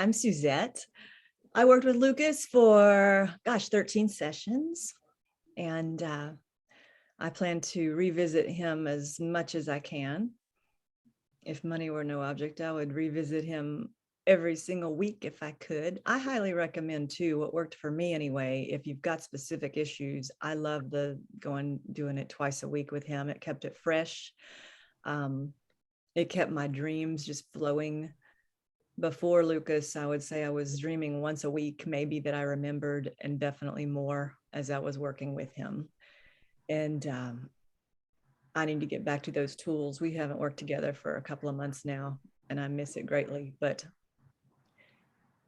I'm Suzette. I worked with Lucas for, 13 sessions, and I plan to revisit him as much as I can. If money were no object, I would revisit him every single week if I could. I highly recommend too, what worked for me anyway, if you've got specific issues, I love doing it twice a week with him. It kept it fresh. It kept my dreams just flowing. Before Lucas, I would say I was dreaming once a week, maybe, that I remembered, and definitely more as I was working with him. And I need to get back to those tools. We haven't worked together for a couple of months now, and I miss it greatly.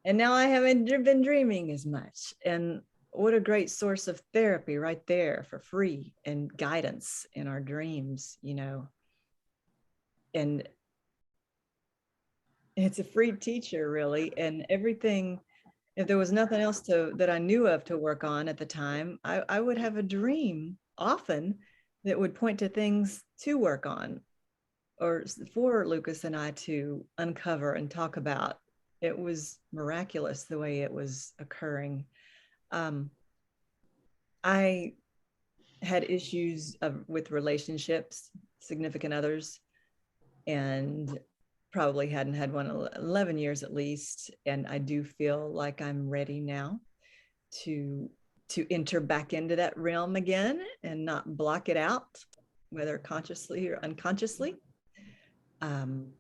And now I haven't been dreaming as much. And what a great source of therapy right there for free, and guidance in our dreams, and it's a free teacher, really. And everything, if there was nothing else that I knew of to work on at the time, I would have a dream often that would point to things to work on, or for Lucas and I to uncover and talk about. It was miraculous the way it was occurring. I had issues with relationships, significant others, and probably hadn't had one in 11 years at least. And I do feel like I'm ready now to enter back into that realm again and not block it out, whether consciously or unconsciously. I'm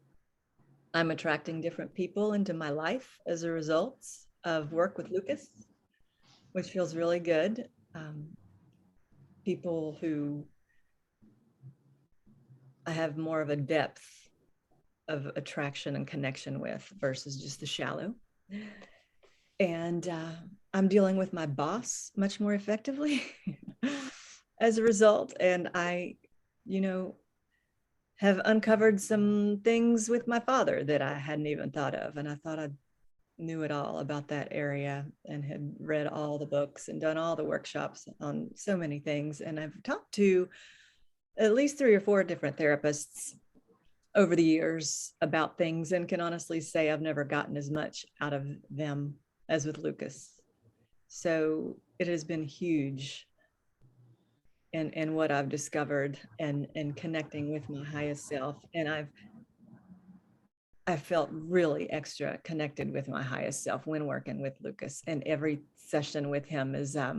attracting different people into my life as a result of work with Lucas, which feels really good. People who I have more of a depth of attraction and connection with versus just the shallow. And I'm dealing with my boss much more effectively as a result. And I, have uncovered some things with my father that I hadn't even thought of. And I thought I knew it all about that area and had read all the books and done all the workshops on so many things. And I've talked to at least 3 or 4 different therapists over the years about things, and can honestly say I've never gotten as much out of them as with Lucas. So it has been huge in what I've discovered and connecting with my highest self. And I felt really extra connected with my highest self when working with Lucas, and every session with him is I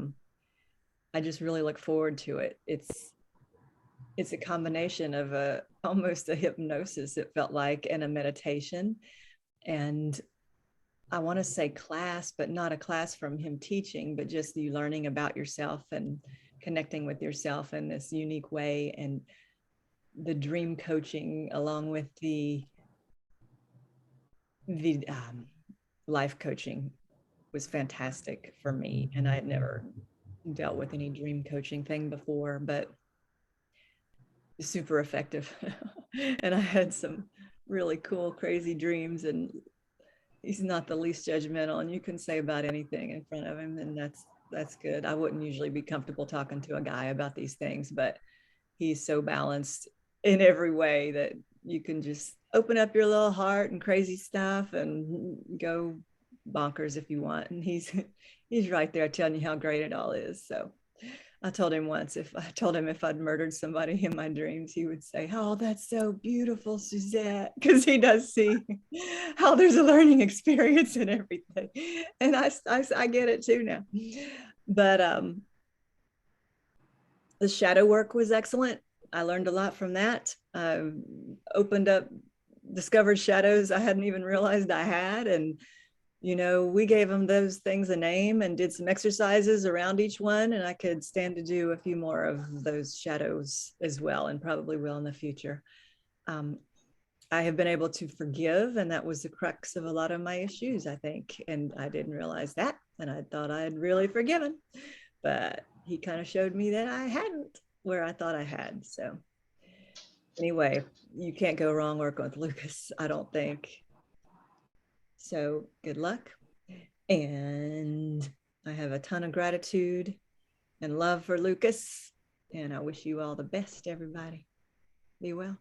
just really look forward to it. It's a combination of almost a hypnosis, it felt like, and a meditation. And I want to say class, but not a class from him teaching, but just you learning about yourself and connecting with yourself in this unique way. And the dream coaching, along with the life coaching, was fantastic for me. And I had never dealt with any dream coaching thing before, but super effective. And I had some really cool, crazy dreams, and he's not the least judgmental, and you can say about anything in front of him, and that's good. I wouldn't usually be comfortable talking to a guy about these things, but he's so balanced in every way that you can just open up your little heart and crazy stuff and go bonkers if you want. And he's right there telling you how great it all is. So I told him once, if I'd murdered somebody in my dreams, he would say, "Oh, that's so beautiful, Suzette," because he does see how there's a learning experience in everything. And I get it too now. But the shadow work was excellent. I learned a lot from that. Discovered shadows I hadn't even realized I had. And we gave them those things a name and did some exercises around each one, and I could stand to do a few more of those shadows as well, and probably will in the future. I have been able to forgive, and that was the crux of a lot of my issues, I think, and I didn't realize that, and I thought I had really forgiven, but he kind of showed me that I hadn't, where I thought I had. So anyway, you can't go wrong working with Lucas, I don't think. So good luck. And I have a ton of gratitude and love for Lucas. And I wish you all the best, everybody. Be well.